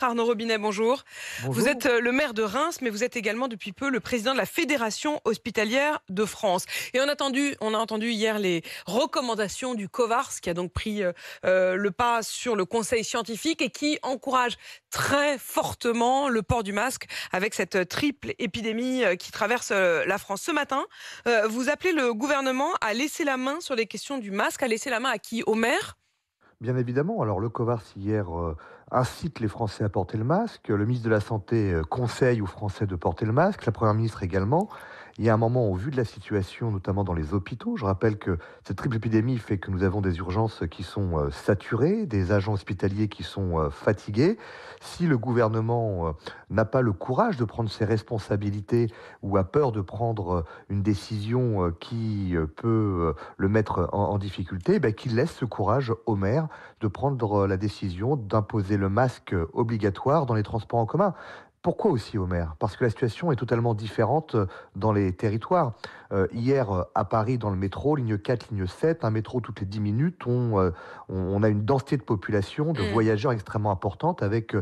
Arnaud Robinet, bonjour. Vous êtes Bonjour. le maire de Reims, mais vous êtes également depuis peu le président de la Fédération hospitalière de France. Et on a entendu hier les recommandations du COVARS, qui a donc pris le pas sur le conseil scientifique et qui encourage très fortement le port du masque avec cette triple épidémie qui traverse la France. Ce matin, vous appelez le gouvernement à laisser la main sur les questions du masque, à laisser la main à qui? Au maire? Bien évidemment, alors le COVARS hier incite les Français à porter le masque, le ministre de la Santé conseille aux Français de porter le masque, la Première ministre également. Il y a un moment, au vu de la situation, notamment dans les hôpitaux, je rappelle que cette triple épidémie fait que nous avons des urgences qui sont saturées, des agents hospitaliers qui sont fatigués. Si le gouvernement n'a pas le courage de prendre ses responsabilités ou a peur de prendre une décision qui peut le mettre en difficulté, ben, qu'il laisse ce courage au maire de prendre la décision d'imposer le masque obligatoire dans les transports en commun. Pourquoi aussi au maire? Parce que la situation est totalement différente dans les territoires. Hier, à Paris, dans le métro, ligne 4, ligne 7, un métro toutes les 10 minutes, on a une densité de population, de voyageurs extrêmement importante, avec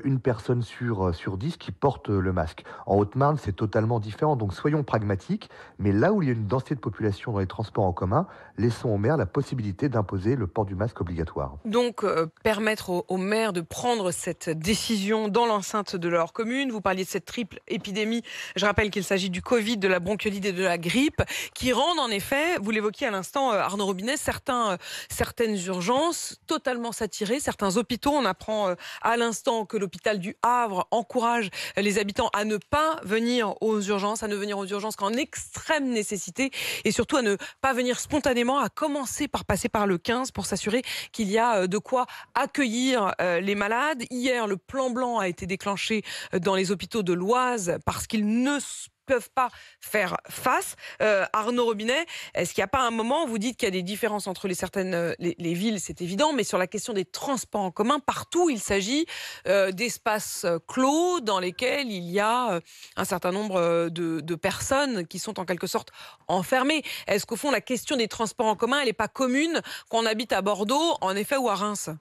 une personne sur 10 qui porte le masque. En Haute-Marne, c'est totalement différent. Donc soyons pragmatiques, mais là où il y a une densité de population dans les transports en commun, laissons au maire la possibilité d'imposer le port du masque obligatoire. Donc, permettre aux maires de prendre cette décision dans l'enceinte de leur commune. Vous parliez de cette triple épidémie. Je rappelle qu'il s'agit du Covid, de la bronchiolite et de la grippe, qui rendent en effet, vous l'évoquiez à l'instant, Arnaud Robinet, certaines urgences totalement saturées, certains hôpitaux. On apprend à l'instant que l'hôpital du Havre encourage les habitants à ne pas venir aux urgences, à ne venir aux urgences qu'en extrême nécessité, et surtout à ne pas venir spontanément, à commencer par passer par le 15 pour s'assurer qu'il y a de quoi accueillir les malades. Hier, le plan blanc a été déclenché dans les hôpitaux de l'Oise parce qu'ils ne peuvent pas faire face. Arnaud Robinet, est-ce qu'il n'y a pas un moment où vous dites qu'il y a des différences entre les villes, c'est évident, mais sur la question des transports en commun, partout il s'agit d'espaces clos dans lesquels il y a un certain nombre de personnes qui sont en quelque sorte enfermées. Est-ce qu'au fond la question des transports en commun, elle n'est pas commune qu'on habite à Bordeaux, en effet, ou à Reims?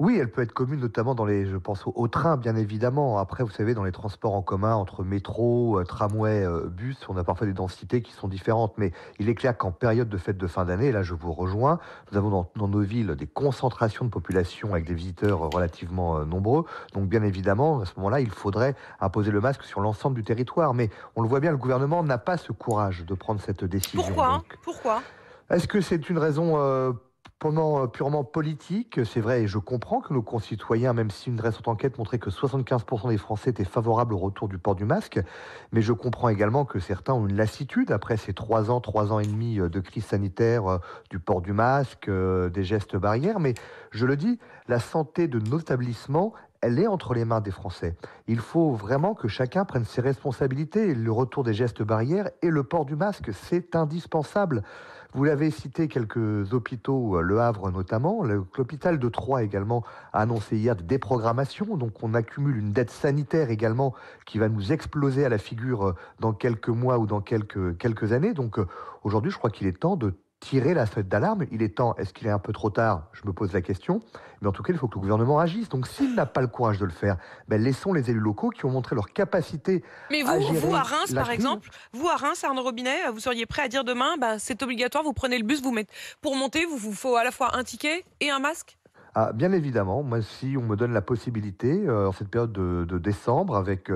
Oui, elle peut être commune, notamment je pense au train, bien évidemment. Après, vous savez, dans les transports en commun, entre métro, tramway, bus, on a parfois des densités qui sont différentes. Mais il est clair qu'en période de fête de fin d'année, et là je vous rejoins, nous avons dans nos villes des concentrations de population avec des visiteurs relativement nombreux. Donc, bien évidemment, à ce moment-là, il faudrait imposer le masque sur l'ensemble du territoire. Mais on le voit bien, le gouvernement n'a pas ce courage de prendre cette décision. Pourquoi? Donc, Pourquoi? est-ce que c'est une raison purement politique? C'est vrai, et je comprends que nos concitoyens, même si une récente enquête montrait que 75% des Français étaient favorables au retour du port du masque, mais je comprends également que certains ont une lassitude après ces 3 ans et demi de crise sanitaire, du port du masque, des gestes barrières. Mais je le dis, la santé de nos établissements, elle est entre les mains des Français. Il faut vraiment que chacun prenne ses responsabilités. Le retour des gestes barrières et le port du masque, c'est indispensable. Vous l'avez cité, quelques hôpitaux, Le Havre notamment. L'hôpital de Troyes également a annoncé hier des déprogrammations. Donc on accumule une dette sanitaire également qui va nous exploser à la figure dans quelques mois ou dans quelques années. Donc aujourd'hui, je crois qu'il est temps de tirer la sonnette d'alarme. Il est temps, est-ce qu'il est un peu trop tard? Je me pose la question. Mais en tout cas, il faut que le gouvernement agisse. Donc s'il n'a pas le courage de le faire, ben, laissons les élus locaux qui ont montré leur capacité Mais à vous à gérer Reims, la par crise. exemple, vous à Reims, Arnaud Robinet, vous seriez prêt à dire demain, bah, c'est obligatoire, vous prenez le bus, pour monter, vous faut à la fois un ticket et un masque? Ah, bien évidemment, moi si on me donne la possibilité, en cette période de décembre avec,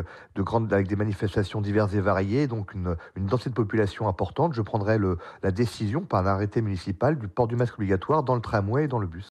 avec des manifestations diverses et variées, donc une densité de population importante, je prendrai la décision par un arrêté municipal du port du masque obligatoire dans le tramway et dans le bus.